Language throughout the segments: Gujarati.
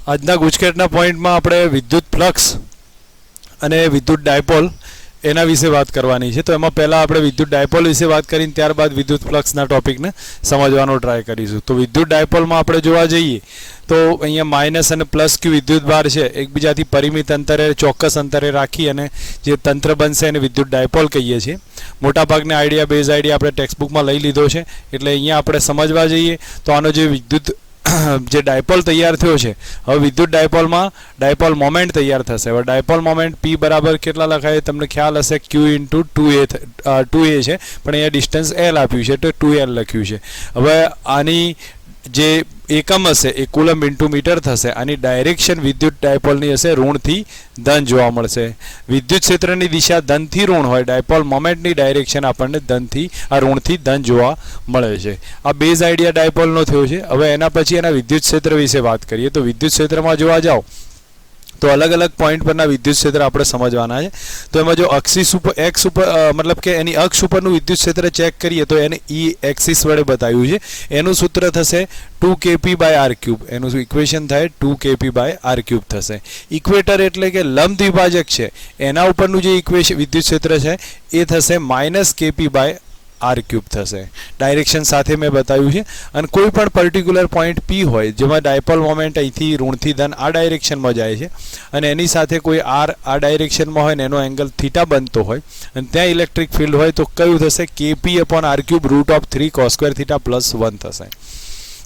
આજના ગુજકેટના પોઈન્ટમાં આપણે વિદ્યુત ફ્લક્સ અને વિદ્યુત ડાયપોલ એના વિશે વાત કરવાની છે. તો એમાં પહેલાં આપણે વિદ્યુત ડાયપોલ વિશે વાત કરીને ત્યારબાદ વિદ્યુત ફ્લક્સના ટોપિકને સમજવાનો ટ્રાય કરીશું. તો વિદ્યુત ડાયપોલમાં આપણે જોવા જઈએ તો અહીંયા માઇનસ અને પ્લસ ક્યુ વિદ્યુત ભાર છે એકબીજાથી પરિમિત અંતરે ચોક્કસ અંતરે રાખી અને જે તંત્ર બનશે એને વિદ્યુત ડાયપોલ કહીએ છીએ. મોટાભાગના આઈડિયા બેઝ આઈડિયા આપણે ટેક્સ્ટબુકમાં લઈ લીધો છે, એટલે અહીંયા આપણે સમજવા જઈએ તો આનો જે વિદ્યુત જે ડાયપોલ તૈયાર થયો છે, હવે વિદ્યુત ડાયપોલમાં ડાયપોલ મોમેન્ટ તૈયાર થશે. હવે ડાયપોલ મોમેન્ટ P બરાબર કેટલા લખાય તમને ખ્યાલ હશે, Q ઇન્ટુ 2A છે, પણ અહીંયા ડિસ્ટન્સ L આપ્યું છે તો 2L લખ્યું છે. હવે આની જે એકમ હશે એ કુલમ ઇન્ટુ મીટર થશે. આની ડાયરેક્શન વિદ્યુત ડાયપોલની હશે ઋણથી ધન જોવા મળશે. વિદ્યુત ક્ષેત્રની દિશા ધનથી ઋણ હોય, ડાયપોલ મોમેન્ટની ડાયરેક્શન આપણને ઋણથી ધન જોવા મળે છે. આ બેઝ આઈડિયા ડાયપોલનો થયો છે. હવે એના પછી એના વિદ્યુત ક્ષેત્ર વિશે વાત કરીએ તો વિદ્યુત ક્ષેત્રમાં જોવા જાઓ તો અલગ અલગ પોઈન્ટ પરના વિદ્યુત ક્ષેત્ર આપણે સમજવાના છે. તો એમાં જો એક્સિસ ઉપર એક્સ ઉપર મતલબ કે એની અક્ષ ઉપરનું વિદ્યુત ક્ષેત્ર ચેક કરીએ તો એને ઈ એક્સિસ વડે બતાવ્યું છે. એનું સૂત્ર થશે 2kp/r³. એનું ઇક્વેશન થાય 2kp/r³ થશે. ઇક્વેટર એટલે કે લંબ દ્વિભાજક છે એના ઉપરનું જે વિદ્યુત ક્ષેત્ર છે એ થશે -kp/r³ થશે. ડાયરેક્શન સાથે મેં બતાવ્યું છે. અને કોઈ પણ પર્ટિક્યુલર પોઈન્ટ P હોય જેમાં ડાયપોલ મોમેન્ટ અહીંથી ઋણથી ધન આ ડાયરેક્શનમાં જાય છે અને એની સાથે કોઈ R આ ડાયરેક્શનમાં હોય ને એનો એંગલ થીટા બનતો હોય અને ત્યાં ઇલેક્ટ્રિક ફિલ્ડ હોય તો કયું થશે, kp/r³ √3 cos² θ +1 થશે.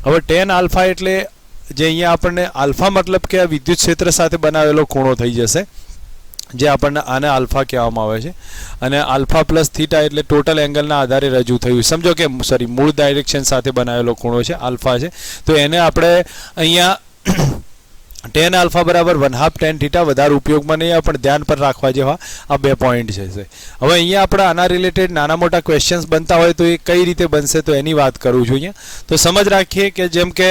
હવે tan આલ્ફા એટલે જે અહીંયા આપણને આલ્ફા મતલબ કે આ વિદ્યુત ક્ષેત્ર સાથે બનાવેલો ખૂણો થઈ જશે, જે આપણને આને આલ્ફા કહેવામાં આવે છે. અને આલ્ફા પ્લસ થીટા એટલે ટોટલ એંગલના આધારે રજૂ થયું. સમજો કે મૂળ ડાયરેક્શન સાથે બનાવેલો ખૂણો છે આલ્ફા છે, તો એને આપણે અહીંયા tan આલ્ફા બરાબર 1/2 tan થીટા વધારે ઉપયોગમાં નહીં આવે પણ ધ્યાન પર રાખવા જેવા આ બે પોઈન્ટ છે. હવે અહીંયા આપણે આના રિલેટેડ નાના મોટા ક્વેશ્ચન્સ બનતા હોય તો એ કઈ રીતે બનશે તો એની વાત કરું છું અહીંયા. તો સમજ રાખીએ કે જેમ કે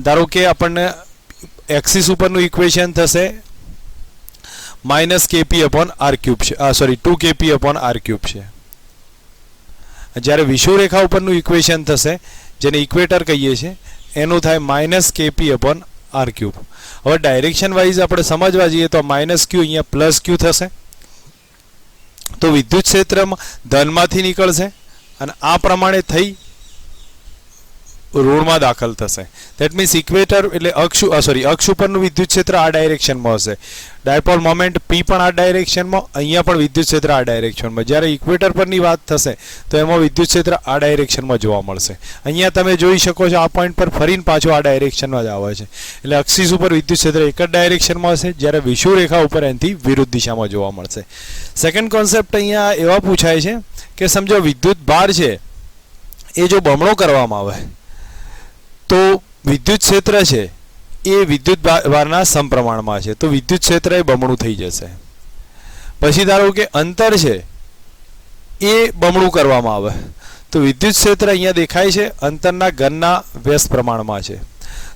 ધારો કે આપણને એક્સિસ ઉપરનું ઇક્વેશન થશે -kp/r³ છે, સોરી 2kp/r³ છે. જ્યારે વિષુવરેખા ઉપરનું ઇક્વેશન થશે જેને ઇક્વેટર કહીએ છીએ એનું થાય -kp/r³. હવે ડાયરેક્શન વાઇઝ આપણે સમજવા જઈએ તો -q અહીંયા +q થશે. તો વિદ્યુત ક્ષેત્રમાં ધનમાંથી નીકળશે અને આ પ્રમાણે થઈ ઋણમાં દાખલ થશે. દેટ મીન્સ ઇક્વેટર એટલે અક્ષ ઉપરનું વિદ્યુત ક્ષેત્ર આ ડાયરેક્શનમાં હશે. ડાયપોલ મોમેન્ટ P પણ આ ડાયરેક્શનમાં, અહીંયા પણ વિદ્યુત ક્ષેત્ર આ ડાયરેક્શનમાં. જ્યારે ઇક્વેટર પરની વાત થશે તો એમાં વિદ્યુત ક્ષેત્ર આ ડાયરેક્શનમાં જોવા મળશે. અહીંયા તમે જોઈ શકો છો આ પોઈન્ટ પર ફરીને પાછો આ ડાયરેક્શનમાં જ આવે છે. એટલે એક્સિસ ઉપર વિદ્યુત ક્ષેત્ર એક જ ડાયરેક્શનમાં હશે, જ્યારે વિષુવરેખા ઉપર એનાથી વિરુદ્ધ દિશામાં જોવા મળશે. સેકન્ડ કોન્સેપ્ટ અહીંયા એવા પૂછાય છે કે સમજો વિદ્યુત ભાર છે એ જો બમણો કરવામાં આવે તો વિદ્યુત ક્ષેત્ર છે એ વિદ્યુત ભારના સમપ્રમાણમાં છે, તો વિદ્યુત ક્ષેત્ર એ બમણું થઈ જશે. પછી ધારો કે અંતર છે એ બમણું કરવામાં આવે તો વિદ્યુત ક્ષેત્ર અહીંયા દેખાય છે અંતરના ઘનના વ્યસ્ત પ્રમાણમાં છે.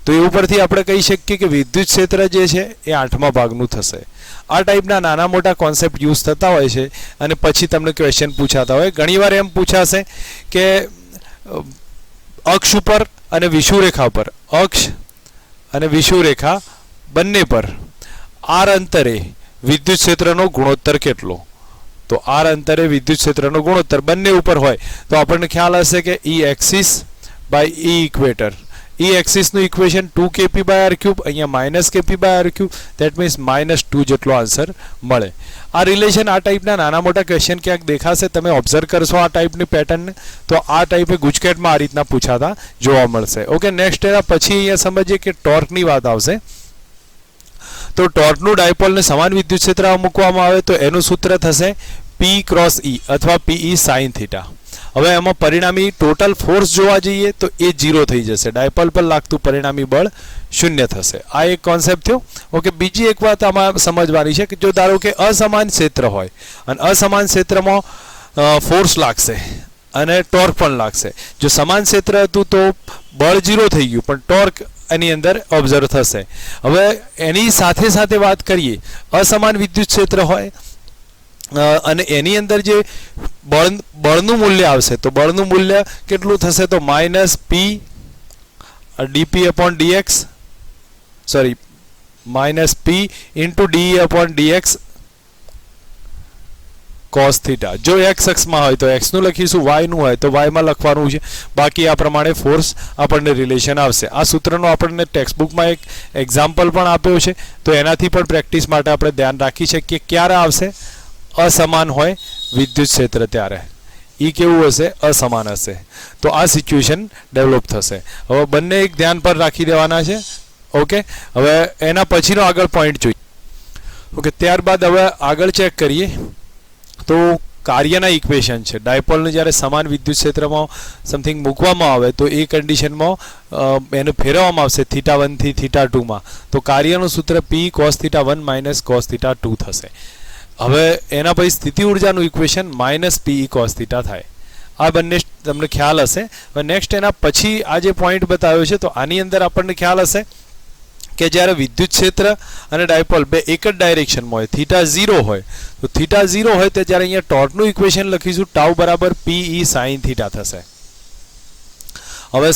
તો એ ઉપરથી આપણે કહી શકીએ કે વિદ્યુત ક્ષેત્ર જે છે એ 8મા ભાગનું થશે. આ ટાઈપના નાના મોટા કોન્સેપ્ટ યુઝ થતા હોય છે અને પછી તમને ક્વેશ્ચન પૂછાતા હોય. ઘણીવાર એમ પૂછાશે કે અક્ષ ઉપર અને વિષુવરેખા પર, અક્ષ અને વિષુવરેખા બંને પર r અંતરે વિદ્યુત ક્ષેત્રનો ગુણોત્તર કેટલો? તો r અંતરે વિદ્યુત ક્ષેત્રનો ગુણોત્તર બંને ઉપર હોય તો આપણને ખ્યાલ હશે કે E axis by E equator. E એક્સિસનું ઇક્વેશન 2kp/r³, અહીંયા -kp/r³, દેટ મીન્સ -2 જેટલો આન્સર મળે. આ રિલેશન આ ટાઈપના નાના મોટા ક્વેશ્ચન ક્યાંક દેખાશે, તમે ઓબ્ઝર્વ કરશો આ ટાઈપની પેટર્નને તો આ ટાઈપે ગુજકેટમાં આ રીતના પૂછાતા જોવા મળશે. ઓકે, નેક્સ્ટ એના પછી અહીંયા સમજીએ કે ટોર્કની વાત આવશે. તો ટોર્કનું ડાયપોલને સમાન વિદ્યુત ક્ષેત્રમાં મૂકવામાં આવે તો એનું સૂત્ર થશે P×E અથવા PE sin θ. હવે એમાં પરિણામી ટોટલ ફોર્સ જોવા જઈએ તો એ 0 થઈ જશે. ડાયપોલ પર લાગતું પરિણામી બળ 0 થશે. આ એક કોન્સેપ્ટ થયો. ઓકે, બીજી એક વાત આમાં સમજવાની છે કે જો ધારો કે અસમાન ક્ષેત્ર હોય અને અસમાન ક્ષેત્રમાં ફોર્સ લાગશે અને ટોર્ક પણ લાગશે. જો સમાન ક્ષેત્ર હતું તો બળ 0 થઈ ગયું પણ ટોર્ક એની અંદર ઓબ્ઝર્વ થશે. હવે એની સાથે સાથે વાત કરીએ અસમાન વિદ્યુત ક્ષેત્ર હોય અને એની અંદર જે બળનું મૂલ્ય આવશે તો બળનું મૂલ્ય કેટલું થશે તો -P dp/dx sorry minus P into D upon DX cos theta. જો એક્સ અક્ષમાં હોય તો એક્સનું લખીશું, વાયનું હોય તો વાયમાં લખવાનું છે. બાકી આ પ્રમાણે ફોર્સ આપણને રિલેશન આવશે. આ સૂત્રનો આપણને ટેક્સ્ટબુકમાં એક એક્ઝામ્પલ પણ આપ્યો છે, તો એનાથી પણ પ્રેક્ટિસ માટે આપણે ધ્યાન રાખી શકીએ. ક્યારે આવશે? અસમાન હોય વિદ્યુત ક્ષેત્ર ત્યારે. એ કેવું હશે? અસમાન હશે. તો આ સિચ્યુએશન ડેવલપ થશે. હવે બંને એક ધ્યાન પર રાખી દેવાના છે. ઓકે, હવે એના પછીનો આગળ પોઈન્ટ જોઈએ. ઓકે, ત્યારબાદ હવે આગળ ચેક કરીએ તો કાર્યના ઇક્વેશન છે. ડાયપોલને જ્યારે સમાન વિદ્યુત ક્ષેત્રમાં સમથિંગ મૂકવામાં આવે તો એ કન્ડિશનમાં એને ફેરવવામાં આવશે θ1 થી θ2 માં, તો કાર્યનું સૂત્ર P cos θ1 માઇનસ cos θ2 થશે. હવે એના પછી સ્થિતિ ઉર્જાનું ઇક્વેશન માઇનસ PE cos θ થાય. આ બંને તમને ખ્યાલ હશે. હવે નેક્સ્ટ એના પછી આ જે પોઈન્ટ બતાવ્યો છે, તો આની અંદર આપણને ખ્યાલ હશે કે જ્યારે વિદ્યુત ક્ષેત્ર અને ડાયપોલ બે એક જ ડાયરેક્શનમાં હોય, θ0 હોય, તો θ0 હોય તો જ્યારે અહીંયા ટોર્કનું ઇક્વેશન લખીશું ટાઉ બરાબર PE sin θ થશે. હવે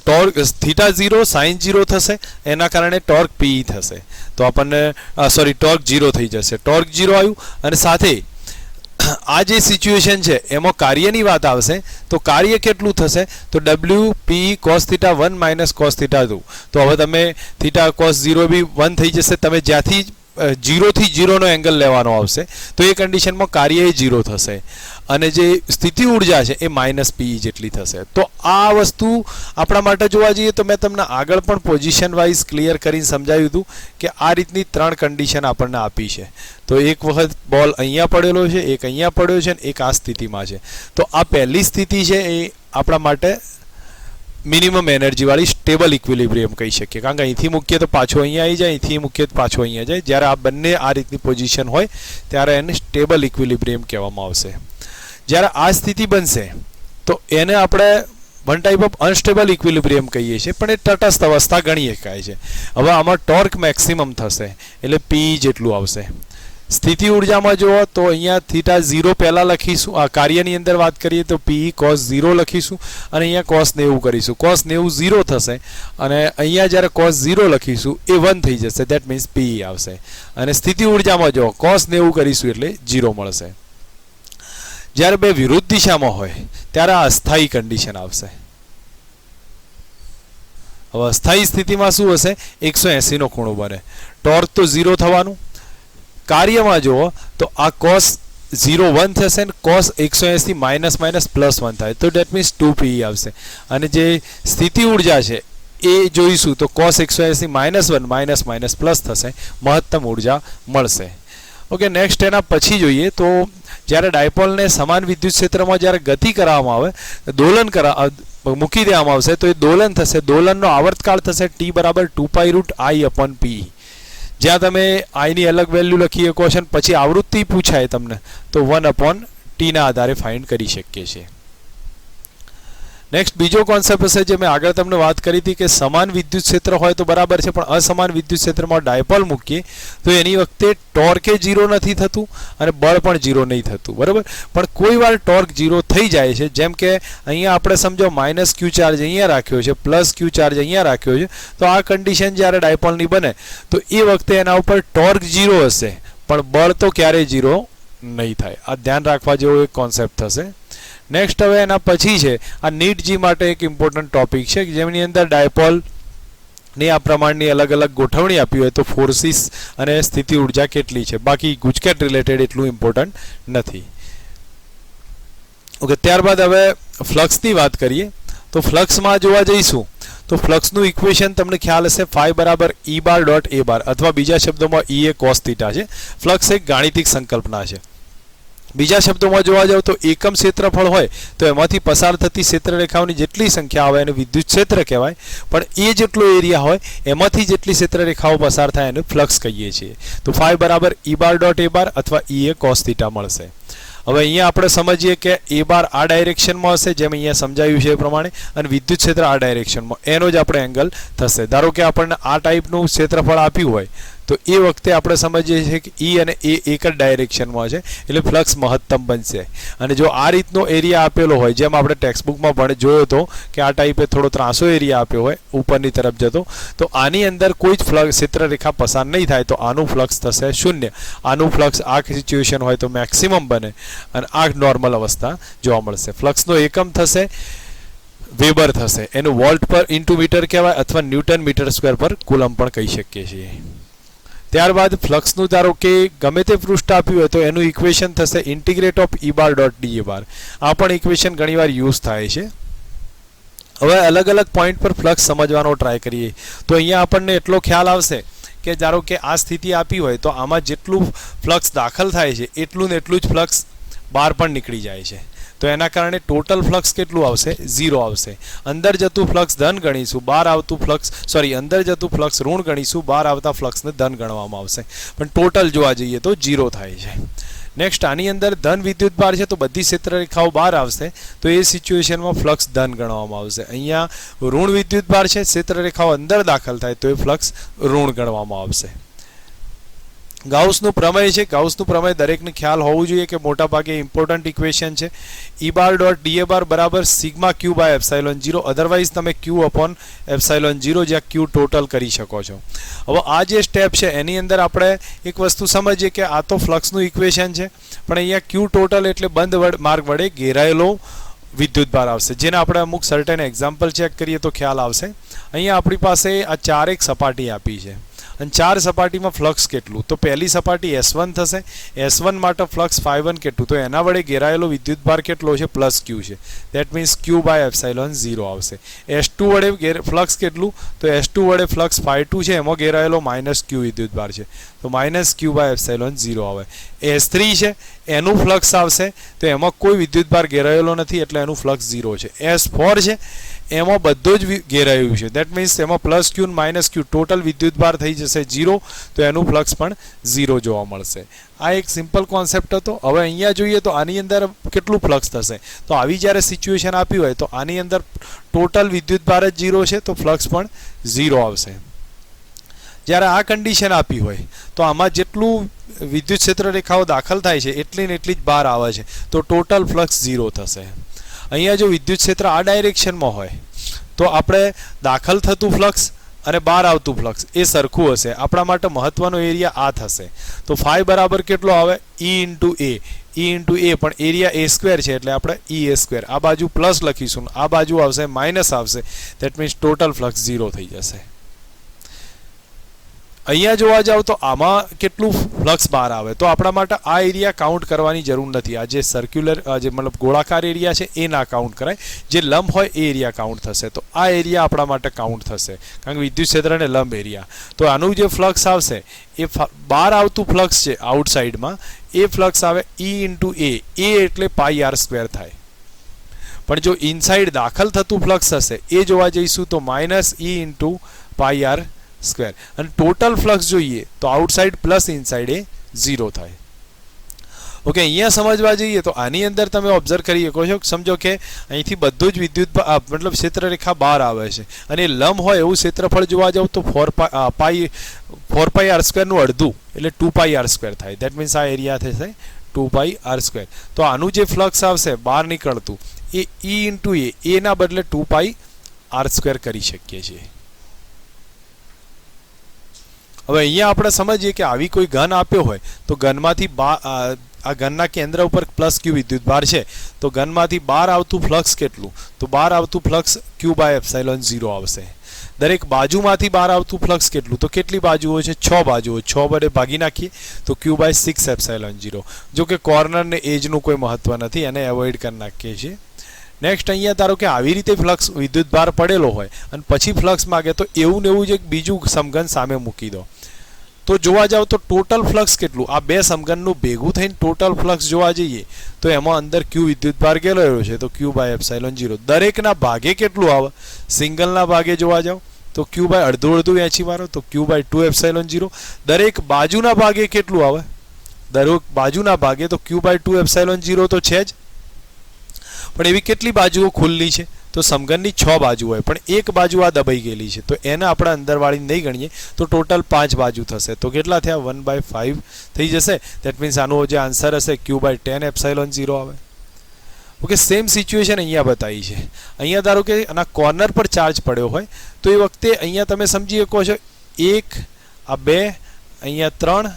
ટોર્ક θ0 sin 0 થશે, એના કારણે ટોર્ક PE થશે. તો આપણને ટોર્ક 0 થઈ જશે. ટોર્ક 0 આવ્યું અને સાથે આ જે સિચ્યુએશન છે એમાં કાર્યની વાત આવશે, તો કાર્ય કેટલું થશે? તો W P cos θ1 minus cos θ2. તો હવે તમે θ cos 0 બી 1 થઈ જશે. તમે જ્યાંથી 0 થી 0 નો એંગલ લેવાનો આવશે તો એ કન્ડિશનમાં કાર્ય એ 0 થશે અને જે સ્થિતિ ઉર્જા છે એ માઇનસ PE જેટલી થશે. તો આ વસ્તુ આપણા માટે જોવા જઈએ તો મેં તમને આગળ પણ પોઝિશન વાઇઝ ક્લિયર કરીને સમજાવ્યું હતું કે આ રીતની ત્રણ કન્ડિશન આપણને આપી છે. તો એક વખત બોલ અહીંયા પડેલો છે, એક અહીંયા પડ્યો છે અને એક આ સ્થિતિમાં છે. તો આ પહેલી સ્થિતિ છે એ આપણા માટે મિનિમમ એનર્જીવાળી સ્ટેબલ ઇક્વિલિબ્રિયમ કહી શકીએ, કારણ કે અહીંથી મૂકીએ તો પાછો અહીંયા આવી જાય, અહીંથી મૂકીએ તો પાછો અહીંયા જાય. જ્યારે આ બંને આ રીતની પોઝિશન હોય ત્યારે એને સ્ટેબલ ઇક્વિલિબ્રિયમ કહેવામાં આવશે. જ્યારે આ સ્થિતિ બનશે તો એને આપણે one type of unstable equilibrium કહીએ છીએ, પણ એ તટસ્થ અવસ્થા ગણી શકાય છે. હવે આમાં ટોર્ક મેક્સિમમ થશે એટલે PE જેટલું આવશે. સ્થિતિ ઉર્જામાં જુઓ તો અહીંયા θ0 પહેલાં લખીશું, આ કાર્યની અંદર વાત કરીએ તો PE cos 0 લખીશું અને અહીંયા cos 90 કરીશું. cos 90 0 થશે અને અહીંયા જ્યારે cos 0 લખીશું એ 1 થઈ જશે, દેટ મીન્સ PE આવશે. અને સ્થિતિ ઉર્જામાં જુઓ cos 90 કરીશું એટલે 0 મળશે. જ્યારે બે વિરુદ્ધ દિશામાં હોય ત્યારે આ અસ્થાયી કન્ડિશન આવશે. હવે અસ્થાયી સ્થિતિમાં શું હશે? 180 નો ખૂણો બને. ટોર્ક તો 0 થવાનું. કાર્યમાં જુઓ તો આ cos 0 1 થશે ને cos 180 માઇનસ માઇનસ પ્લસ 1 થાય, તો ડેટ મીન્સ 2 PE આવશે. અને જે સ્થિતિ ઉર્જા છે એ જોઈશું તો cos 180 minus 1 minus minus plus થશે, મહત્તમ ઉર્જા મળશે. ઓકે, નેક્સ્ટ એના પછી જોઈએ તો જ્યારે ડાયપોલને સમાન વિદ્યુત ક્ષેત્રમાં જ્યારે ગતિ કરાવવામાં આવે, દોલન મૂકી દેવામાં આવશે તો એ દોલન થશે. દોલનનો આવર્તકાળ થશે T બરાબર 2π√I/PE. જ્યાં તમે આઈની અલગ વેલ્યુ લખી શકો છો પછી આવૃત્તિ પૂછાય તમને તો 1/T ના આધારે ફાઇન્ડ કરી શકીએ છીએ. નેક્સ્ટ બીજો કોન્સેપ્ટ હશે જે મેં આગળ તમને વાત કરી હતી કે સમાન વિદ્યુત ક્ષેત્ર હોય તો બરાબર છે, પણ અસમાન વિદ્યુત ક્ષેત્રમાં ડાયપોલ મૂકીએ તો એની વખતે ટોર્કે 0 નથી થતું અને બળ પણ 0 નહીં થતું, બરાબર. પણ કોઈ વાર ટોર્ક 0 થઈ જાય છે, જેમ કે અહીંયા આપણે સમજો માઇનસ Q ચાર્જ અહીંયા રાખ્યો છે, પ્લસ Q ચાર્જ અહીંયા રાખ્યો છે, તો આ કન્ડિશન જ્યારે ડાયપોલની બને તો એ વખતે એના ઉપર ટોર્ક 0 હશે પણ બળ તો ક્યારેય 0 નહીં થાય. આ ધ્યાન રાખવા જેવો એક કોન્સેપ્ટ થશે. નેક્સ્ટ હવે એના પછી છે આ નીટ જી માટે એક ઇમ્પોર્ટન્ટ ટોપિક છે જેમની અંદર ડાયપોલની આ પ્રમાણની અલગ અલગ ગોઠવણી આપી હોય તો ફોર્સિસ અને સ્થિતિ ઉર્જા કેટલી છે, બાકી ગુજકેટ રિલેટેડ એટલું ઇમ્પોર્ટન્ટ નથી. ઓકે, ત્યારબાદ હવે ફ્લક્સની વાત કરીએ તો ફ્લક્સમાં જોવા જઈશું તો ફ્લક્સનું ઇક્વેશન તમને ખ્યાલ હશે phi બરાબર E બાર ડોટ A બાર, અથવા બીજા શબ્દોમાં E એ cos થીટા છે. ફ્લક્સ એક ગાણિતિક સંકલ્પના છે. બીજા શબ્દોમાં જોવા જાવ તો એકમ ક્ષેત્રફળ હોય તો એમાંથી પસાર થતી ક્ષેત્રરેખાઓની જેટલી સંખ્યા આવે એને વિદ્યુત ક્ષેત્ર કહેવાય, પણ એ જેટલો એરિયા હોય એમાંથી જેટલી ક્ષેત્રરેખાઓ પસાર થાય એને ફ્લક્સ કહીએ છીએ. તો phi બરાબર E બાર ડોટ A બાર અથવા E એ cos થીટા મળશે. હવે અહીંયા આપણે સમજીએ કે A બાર આ ડાયરેક્શનમાં હશે જેમ અહીંયા સમજાવ્યું છે એ પ્રમાણે, અને વિદ્યુત ક્ષેત્ર આ ડાયરેક્શનમાં, એનો જ આપણે એંગલ થશે. ધારો કે આપણને આ ટાઈપનું ક્ષેત્રફળ આપ્યું હોય તો એ વખતે આપણે સમજીએ છીએ કે ઈ અને એ એક જ ડાયરેક્શનમાં છે એટલે ફ્લક્સ મહત્તમ બનશે. અને જો આ રીતનો એરિયા આપેલો હોય, જેમ આપણે ટેક્સ્ટબુકમાં પણ જોયો હતો કે આ ટાઈપે થોડો ત્રાંસો એરિયા આપ્યો હોય ઉપરની તરફ જતો, તો આની અંદર કોઈ જ ફ્લક્સ ક્ષેત્રરેખા પસાર નહીં થાય તો આનું ફ્લક્સ થશે 0. આનું ફ્લક્સ આ સિચ્યુએશન હોય તો મેક્સિમમ બને અને આ નોર્મલ અવસ્થા જોવા મળશે. ફ્લક્સનો એકમ થશે વેબર થશે, એનું વોલ્ટ પર ઇન્ટુ મીટર કહેવાય અથવા ન્યૂટન મીટર સ્ક્વેર પર કુલમ પણ કહી શકીએ છીએ. ત્યારબાદ ફ્લક્સનું ધારો કે ગમે તે પૃષ્ઠ આપ્યું હોય તો એનું ઇક્વેશન થશે integrate of E bar dot d A bar. આ પણ ઇક્વેશન ઘણીવાર યુઝ થાય છે. હવે અલગ અલગ પોઈન્ટ પર ફ્લક્સ સમજવાનો ટ્રાય કરીએ તો અહીંયા આપણને એટલો ખ્યાલ આવશે કે ધારો કે આ સ્થિતિ આપી હોય તો આમાં જેટલું ફ્લક્સ દાખલ થાય છે એટલું ને એટલું જ ફ્લક્સ બહાર પણ નીકળી જાય છે. તો એના કારણે ટોટલ ફ્લક્સ કેટલું આવશે? 0 આવશે. અંદર જતું ફ્લક્સ ધન ગણીશું, બહાર આવતું ફ્લક્સ અંદર જતું ફ્લક્સ ઋણ ગણીશું, બહાર આવતા ફ્લક્સને ધન ગણવામાં આવશે. પણ ટોટલ જોવા જઈએ તો 0 થાય છે. નેક્સ્ટ આની અંદર ધન વિદ્યુતભાર છે તો બધી ક્ષેત્રરેખાઓ બહાર આવશે તો એ સિચ્યુએશનમાં ફ્લક્સ ધન ગણવામાં આવશે. અહીંયા ઋણ વિદ્યુતભાર છે, ક્ષેત્રરેખાઓ અંદર દાખલ થાય તો એ ફ્લક્સ ઋણ ગણવામાં આવશે. ગાઉસનું પ્રમેય છે. ગાઉસનું પ્રમેય દરેકને ખ્યાલ હોવું જોઈએ કે મોટા ભાગે ઇમ્પોર્ટન્ટ ઇક્વેશન છે. ઈ bar dot d A bar બરાબર sigma Q by epsilon 0. Otherwise તમે ક્યુ અપોન એપ્સાઇલોન 0 જ્યાં ક્યુ ટોટલ કરી શકો છો. હવે આ જે સ્ટેપ છે એની અંદર આપણે એક વસ્તુ સમજીએ કે આ તો ફ્લક્સનું ઇક્વેશન છે, પણ અહીંયા ક્યુ ટોટલ એટલે બંધ માર્ગ વડે ઘેરાયેલો વિદ્યુતભાર આવશે, જેને આપણે અમુક સર્ટેન એક્ઝામ્પલ ચેક કરીએ તો ખ્યાલ આવશે. અહીંયા આપણી પાસે આ 4 એક સપાટી આપી છે અને 4 સપાટીમાં ફ્લક્સ કેટલું? તો પહેલી સપાટી S1 થશે. S1 માટે ફ્લક્સ φ1 કેટલું? તો એના વડે ઘેરાયેલો વિદ્યુતભાર કેટલો છે? પ્લસ ક્યુ છે. That means Q by epsilon 0 આવશે. S2 વડે ફ્લક્સ કેટલું? તો S2 વડે ફ્લક્સ φ2 છે, એમાં ઘેરાયેલો માઇનસ ક્યુ વિદ્યુતભાર છે તો માઇનસ ક્યુ બાય એપ્સાઇલોન 0 આવે. S3 છે એનું ફ્લક્સ આવશે તો એમાં કોઈ વિદ્યુતભાર ઘેરાયેલો નથી એટલે એનું ફ્લક્સ 0 છે. S4 છે એમાં બધું જ ઘેરાયું છે. દેટ મીન્સ એમાં પ્લસ ક્યુ માઇનસ ક્યુ ટોટલ વિદ્યુતભાર થઈ જશે 0 તો એનું ફ્લક્સ પણ 0 જોવા મળશે. આ એક સિમ્પલ કોન્સેપ્ટ હતો. હવે અહીંયા જોઈએ તો આની અંદર કેટલું ફ્લક્સ થશે? તો આવી જ્યારે સિચ્યુએશન આપી હોય તો આની અંદર ટોટલ વિદ્યુતભાર જ 0 છે તો ફ્લક્સ પણ 0 આવશે. જ્યારે આ કન્ડિશન આપી હોય તો આમાં જેટલું વિદ્યુત ક્ષેત્ર રેખાઓ દાખલ થાય છે એટલી ને એટલી જ બહાર આવે છે તો ટોટલ ફ્લક્સ 0 થશે. અહીંયા જો વિદ્યુત ક્ષેત્ર આ ડાયરેક્શનમાં હોય તો આપણે દાખલ થતું ફ્લક્સ અને બહાર આવતું ફ્લક્સ એ સરખું હશે. આપણા માટે મહત્વનો એરિયા આ થશે. તો ફાઈ બરાબર કેટલો આવે? E ઇન્ટુ એ. E ઇન્ટુ એ પણ એરિયા એ સ્ક્વેર છે એટલે આપણે E એ સ્ક્વેર. આ બાજુ પ્લસ લખીશું, આ બાજુ આવશે માઇનસ આવશે. દેટ મીન્સ ટોટલ ફ્લક્સ 0 થઈ જશે. અહીંયા જોવા જાવ તો આમાં કેટલું ફ્લક્સ બહાર આવે તો આપણા માટે આ એરિયા કાઉન્ટ કરવાની જરૂર નથી. આ જે સર્ક્યુલર જે મતલબ ગોળાકાર એરિયા છે એ ના કાઉન્ટ કરાય, જે લંબ હોય એ એરિયા કાઉન્ટ થશે. તો આ એરિયા આપણા માટે કાઉન્ટ થશે કારણ કે વિદ્યુત ક્ષેત્ર અને લંબ એરિયા. તો આનું જે ફ્લક્સ આવશે એ બહાર આવતું ફ્લક્સ છે આઉટસાઇડમાં એ ફ્લક્સ આવે E ઇન્ટુ એ. એ એટલે પાઈ આર સ્ક્વેર થાય. પણ જો ઇનસાઇડ દાખલ થતું ફ્લક્સ હશે એ જોવા જઈશું તો minus E into pi R square. અને ટોટલ ફ્લક્સ જોઈએ તો આઉટસાઇડ પ્લસ ઇનસાઇડ એ 0 થાય. ઓકે, અહીંયા સમજવા જઈએ તો આની અંદર તમે ઓબ્ઝર્વ કરી શકો છો, સમજો કે અહીંથી બધું જ વિદ્યુત મતલબ ક્ષેત્રરેખા બહાર આવે છે અને લંબ હોય એવું ક્ષેત્રફળ જોવા જાવ તો 4 પાઈ આર સ્ક્વેરનું અડધું એટલે 2 પાઈ આર સ્ક્વેર થાય. દેટ મીન્સ આ એરિયા થશે 2 પાઈ આર સ્ક્વેર. તો આનું જે ફ્લક્સ આવશે બહાર નીકળતું એ E ઇન્ટુ એના બદલે 2 પાઈ આર સ્ક્વેર કરી શકીએ છીએ. હવે અહીંયા આપણે સમજીએ કે આવી કોઈ ઘન આપ્યો હોય તો ઘનમાંથી આ ઘનના કેન્દ્ર ઉપર પ્લસ ક્યુ વિદ્યુતભાર છે તો ઘનમાંથી બહાર આવતું ફ્લક્સ કેટલું? તો બહાર આવતું ફ્લક્સ ક્યુ બાય એપ્સાઇલોન 0 આવશે. દરેક બાજુમાંથી બહાર આવતું ફ્લક્સ કેટલું? તો કેટલી બાજુઓ છે? 6 બાજુઓ. 6 વડે ભાગી નાખીએ તો ક્યુ બાય 6 એપ્સાઇલોન 0. જો કે કોર્નર ને એજનું કોઈ મહત્વ નથી, એને એવોઇડ કરી નાખીએ છીએ. નેક્સ્ટ અહીંયા ધારો કે આવી રીતે ફ્લક્સ વિદ્યુતભાર પડેલો હોય અને પછી ફ્લક્સ માગે તો એવું ને એવું જ એક બીજું સમઘન સામે મૂકી દો તો જોવા જાવ તો ટોટલ ફ્લક્સ કેટલું? આ બે સમઘનનું ભેગું થઈને ટોટલ ફ્લક્સ જોવા જઈએ તો એમાં અંદર ક્યુ વિદ્યુતભાર ગયેલો છે તો ક્યુ બાય એપ્સાઇલોન 0. દરેકના ભાગે કેટલું આવે? સિંગલના ભાગે જોવા જાવ તો ક્યુ બાય અડધું વહેંચી મારો તો ક્યુ બાય 2 એપ્સાઇલોન 0. દરેક બાજુના ભાગે કેટલું આવે? દરેક બાજુના ભાગે તો ક્યુ બાય 2 એપ્સાઇલોન 0 તો છે જ, પણ એવી કેટલી બાજુઓ ખુલ્લી છે? તો સમઘનની 6 બાજુ હોય પણ એક બાજુ આ દબાઈ ગયેલી છે તો એને આપણે અંદરવાળી નહીં ગણીએ તો ટોટલ 5 બાજુ થશે તો કેટલા થયા 1/5 થઈ જશે. દેટ મીન્સ આનો જે આન્સર હશે q/10 એપ્સિલોન 0 આવે. ઓકે, સેમ સિચ્યુએશન અહીંયા બતાવી છે. અહીંયા ધારો કે આના કોર્નર પર ચાર્જ પડ્યો હોય તો એ વખતે અહીંયા તમે સમજી શકો છો 1 આ 2 અહીંયા 3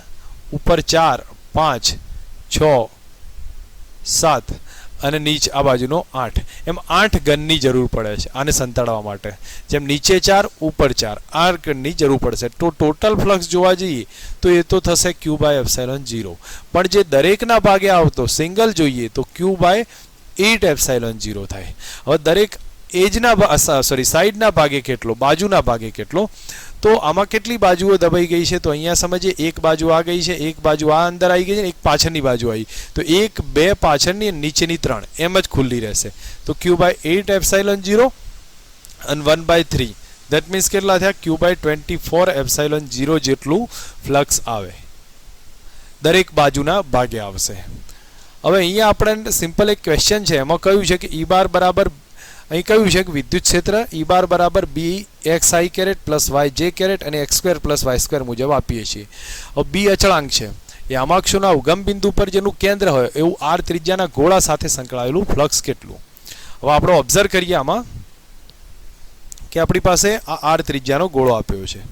ઉપર 4 5 6 7 અને નીચે આ બાજુનો 8 એમ 8 ગનની જરૂર પડે છે આને સંતાડવા માટે. જેમ નીચે 4 ઉપર 4 8 ગનની જરૂર પડશે. તો ટોટલ ફ્લક્સ જોવા જઈએ તો એ તો થશે q/ε0 પણ જે દરેકના ભાગે આવતો સિંગલ જોઈએ તો q/8 એપ્સિલોન 0 થાય. હવે દરેક એજના સાઈડના ભાગે કેટલો, બાજુના ભાગે કેટલો, તો આમાં કેટલી બાજુઓ દબાઈ ગઈ છે તો અહીંયા સમજીએ એક બાજુ આ ગઈ છે, એક બાજુ આ અંદર આવી ગઈ છે, એક પાછળની બાજુ આવી તો 1 2 પાછળની નીચેની 3 એમ જ ખુલ્લી રહેશે તો q/8 એપ્સિલોન 0 અને 1/3 દેટ મીન્સ કેટલા થયા q/24 એપ્સિલોન 0 જેટલું ફ્લક્સ આવે દરેક બાજુના ભાગે આવશે. હવે અહીંયા આપણે સિમ્પલ એક ક્વેશ્ચન છે એમાં કહ્યું છે કે E બાર બરાબર અહીં કહ્યું છે કે વિદ્યુત ક્ષેત્ર E બાર બરાબર BXI caret plus YJ caret અને x² પ્લસ y² મુજબ આપીએ છીએ. હવે B અચળાંક છે એ અક્ષાંશના ઉગમ બિંદુ પર જેનું કેન્દ્ર હોય એવું r ત્રિજ્યાના ગોળા સાથે સંકળાયેલું ફ્લક્સ કેટલું. હવે આપણે ઓબ્ઝર્વ કરીએ આમાં કે આપણી પાસે આ r ત્રિજ્યાનો ગોળો આપ્યો છે.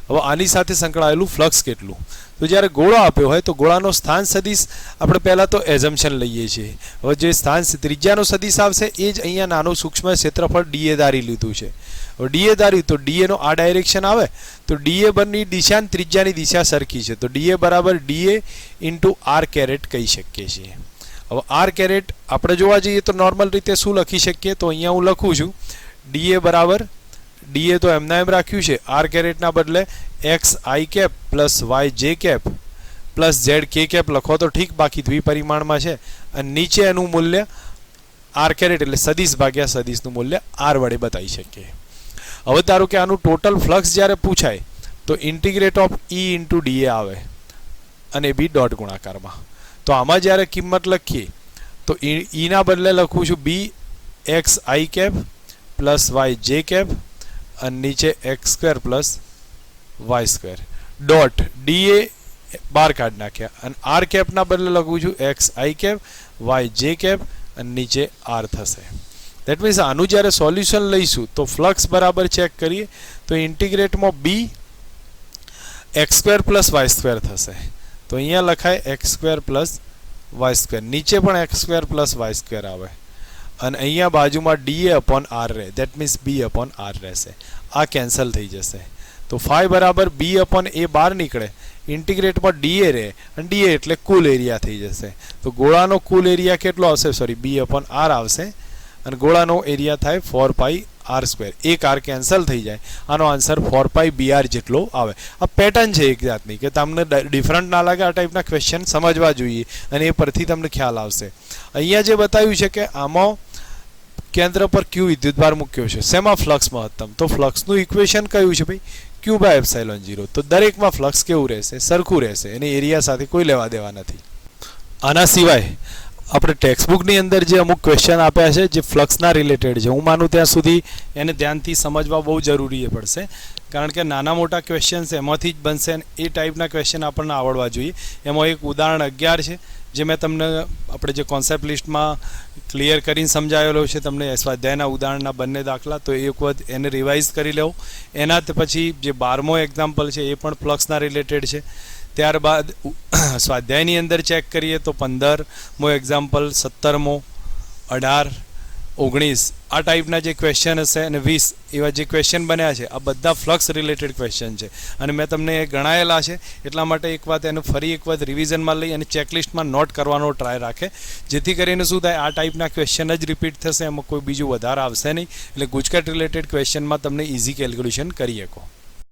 હવે આની સાથે સંકળાયેલું ફ્લક્સ કેટલું. તો જ્યારે ગોળો આપ્યો હોય તો ગોળાનો સ્થાન સદિશ આપણે પહેલાં તો એઝમ્પશન લઈએ છીએ. હવે જે સ્થાન ત્રિજ્યાનો સદિશ આવશે એ જ અહીંયા નાનું સૂક્ષ્મ ક્ષેત્રફળ DA ધારી લીધું છે. હવે DA ધાર્યું તો DA નો આ ડાયરેક્શન આવે તો DA બંને દિશા ત્રિજ્યાની દિશા સરખી છે તો DA બરાબર DA ઇન્ટુ r કેરેટ કહી શકીએ છીએ. હવે r કેરેટ આપણે જોવા જઈએ તો નોર્મલ રીતે શું લખી શકીએ તો અહીંયા હું લખું છું DA બરાબર DA તો એમના એમ રાખ્યું છે r કેરેટના બદલે xi cap plus yj cap plus zk cap લખો તો ઠીક, બાકી દ્વિપરિમાણમાં છે અને નીચે એનું મૂલ્ય r કેરેટ એટલે સદિશ ભાગ્યા સદિશનું મૂલ્ય r વડે બતાવી શકીએ. હવે ધારો કે આનું ટોટલ ફ્લક્સ જ્યારે પૂછાય તો integrate of E into DA આવે અને બી ડોટ ગુણાકારમાં. તો આમાં જ્યારે કિંમત લખીએ તો E ના બદલે લખું છું BXI cap plus yj cap અને નીચે x² plus y² dot DA બાર કાઢ નાખ્યા અને r કેપના બદલે લખું છું xi કેપ yj કેપ અને નીચે r થશે. દેટ મીન્સ આનું જ્યારે સોલ્યુશન લઈશું તો ફ્લક્સ બરાબર ચેક કરીએ તો ઇન્ટિગ્રેટમાં b x² પ્લસ y² થશે તો અહીંયા લખાય x² પ્લસ y², નીચે પણ x² પ્લસ y² આવે અને અહીંયા બાજુમાં DA અપોન r રહે that means b upon r રહેશે. આ કેન્સલ થઈ જશે તો phi બરાબર b અપોન a બહાર નીકળે ઇન્ટિગ્રેટમાં DA રહે અને DA એટલે કુલ એરિયા થઈ જશે તો ગોળાનો કુલ એરિયા કેટલો આવશે b અપોન r આવશે અને ગોળાનો એરિયા થાય 4πr². એક r કેન્સલ થઈ જાય આનો આન્સર 4πbr જેટલો આવે. આ પેટર્ન છે એક જાતની કે તમને ડિફરન્ટ ના લાગે આ ટાઈપના ક્વેશ્ચન સમજવા જોઈએ અને એ પરથી તમને ખ્યાલ આવશે. અહીંયા જે બતાવ્યું છે કે આમાં કેન્દ્ર પર q વિદ્યુતભાર મૂક્યો છે શેમાં ફ્લક્સ મહત્તમ તો ફ્લક્સનું ઇક્વેશન કયું છે ભાઈ q/ε0 તો દરેકમાં ફ્લક્સ કેવું રહેશે સરખું રહેશે એની એરિયા સાથે કોઈ લેવા દેવા નથી. આના સિવાય આપણે ટેક્સ્ટબુકની અંદર જે અમુક ક્વેશ્ચન આપ્યા છે જે ફ્લક્સના રિલેટેડ છે હું માનું ત્યાં સુધી એને ધ્યાનથી સમજવા બહુ જરૂરી પડશે કારણ કે નાના મોટા ક્વેશ્ચન્સ એમાંથી જ બનશે અને એ ટાઈપના ક્વેશ્ચન આપણને આવડવા જોઈએ. એમાં એક ઉદાહરણ 11 છે જે મેં તમને આપણે જે કોન્સેપ્ટ લિસ્ટમાં ક્લિયર કરીને સમજાવેલો છે તમને સ્વાધ્યાયના ઉદાહરણના બંને દાખલા તો એક વખત એને રિવાઇઝ કરી લેવું. એના પછી જે 12મો એક્ઝામ્પલ છે એ પણ ફ્લક્સના રિલેટેડ છે. ત્યારબાદ સ્વાધ્યાયની અંદર ચેક કરીએ તો 15મો એક્ઝામ્પલ 17મો 18 19 આ ટાઈપના જે ક્વેશ્ચન હશે અને 20 એવા જે ક્વેશ્ચન બન્યા છે આ બધા ફ્લક્સ રિલેટેડ ક્વેશ્ચન છે અને મેં તમને એ ગણાયેલા છે એટલા માટે એક વાત એનું ફરી એક વખત રિવિઝનમાં લઈ અને ચેકલિસ્ટમાં નોટ કરવાનો ટ્રાય રાખે જેથી કરીને શું થાય આ ટાઈપના ક્વેશ્ચન જ રિપીટ થશે એમાં કોઈ બીજું વધારે આવશે નહીં એટલે ગુજકેટ રિલેટેડ ક્વેશ્ચનમાં તમને ઇઝી કેલ્ક્યુલેશન કરી શકો.